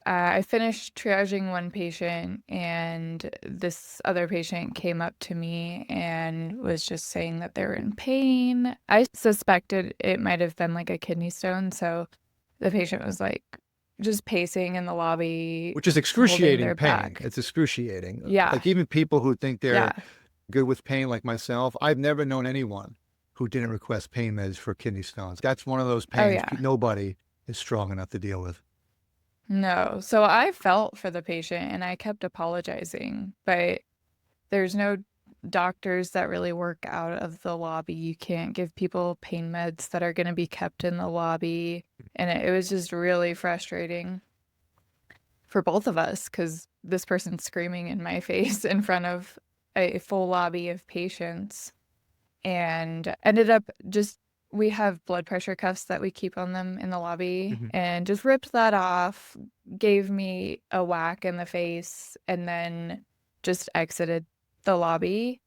I finished triaging one patient, and this other patient came up to me and was just saying that they were in pain. I suspected it might have been like a kidney stone, so the patient was like just pacing in the lobby, Which is holding excruciating their pain. back. It's excruciating. Yeah, Like even people who think yeah. they're good with pain, like myself, I've never known anyone who didn't request pain meds for kidney stones. That's one of those Oh, pains yeah. nobody is strong enough to deal with. No. So I felt for the patient and I kept apologizing, but there's no doctors that really work out of the lobby. You can't give people pain meds that are going to be kept in the lobby. And it was just really frustrating for both of us because this person's screaming in my face in front of a full lobby of patients and ended up just we have blood pressure cuffs that we keep on them in the lobby Mhm. and just ripped that off, gave me a whack in the face, and then just exited the lobby.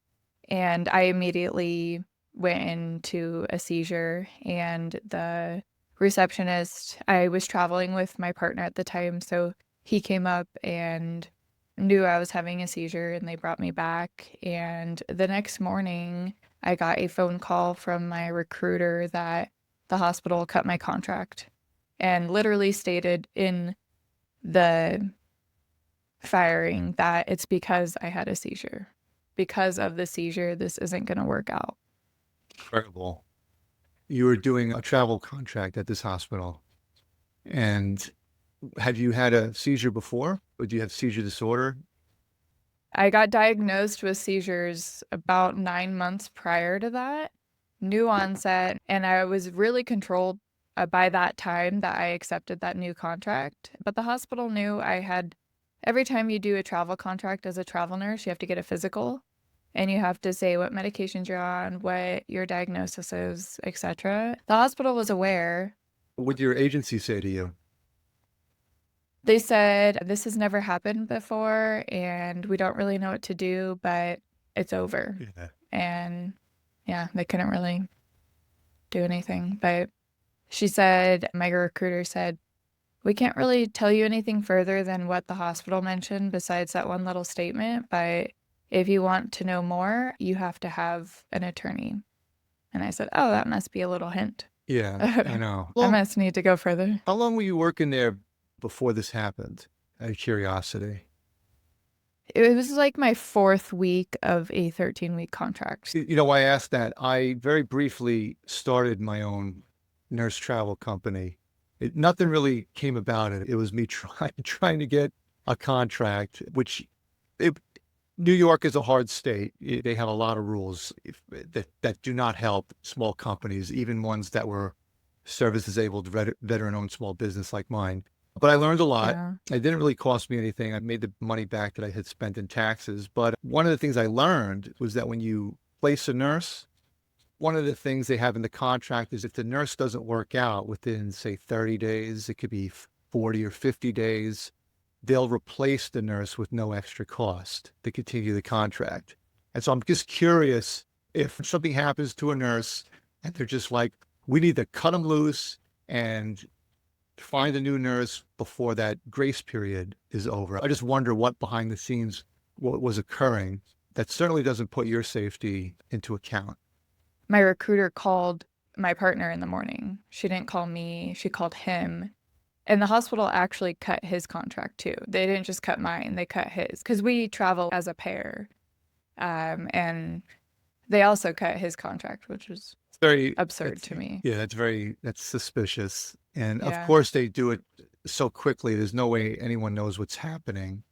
And I immediately went into a seizure, and the receptionist, I was traveling with my partner at the time, so he came up and knew I was having a seizure, and they brought me back. And the next morning, I got a phone call from my recruiter that the hospital cut my contract and literally stated in the firing that it's because I had a seizure. Because of the seizure, this isn't going to work out. Incredible. You were doing a travel contract at this hospital. And had you had a seizure before? Or do you have seizure disorder? I got diagnosed with seizures about 9 months prior to that, new onset, and I was really controlled by that time that I accepted that new contract. But the hospital knew I had, every time you do a travel contract as a travel nurse, you have to get a physical and you have to say what medications you're on, what your diagnosis is, etc. The hospital was aware. What did your agency say to you? They said, this has never happened before and we don't really know what to do, but it's over. Yeah. And yeah, they couldn't really do anything. But she said, my recruiter said, we can't really tell you anything further than what the hospital mentioned besides that one little statement. But if you want to know more, you have to have an attorney. And I said, oh, that must be a little hint. Yeah, I I know. must need to go further. How long were you working there before this happened? Out of curiosity. It was like my fourth week of a 13-week contract. You know why I asked that? I very briefly started my own nurse travel company. Nothing really came about it. It was me trying to get a contract, which it, New York is a hard state. They have a lot of rules that do not help small companies, even ones that were service-disabled, veteran-owned small business like mine. But I learned a lot. Yeah. It didn't really cost me anything. I made the money back that I had spent in taxes. But one of the things I learned was that when you place a nurse, one of the things they have in the contract is if the nurse doesn't work out within, say, 30 days, it could be 40 or 50 days, they'll replace the nurse with no extra cost to continue the contract. And so I'm just curious if something happens to a nurse and they're just like, we need to cut them loose and find a new nurse before that grace period is over. I just wonder what behind the scenes, what was occurring that certainly doesn't put your safety into account. My recruiter called my partner in the morning. She didn't call me, she called him. And the hospital actually cut his contract too. They didn't just cut mine, they cut his because we travel as a pair. And they also cut his contract, which was It's very, absurd to me. yeah, that's suspicious. And of Yeah. course they do it so quickly. There's no way anyone knows what's happening.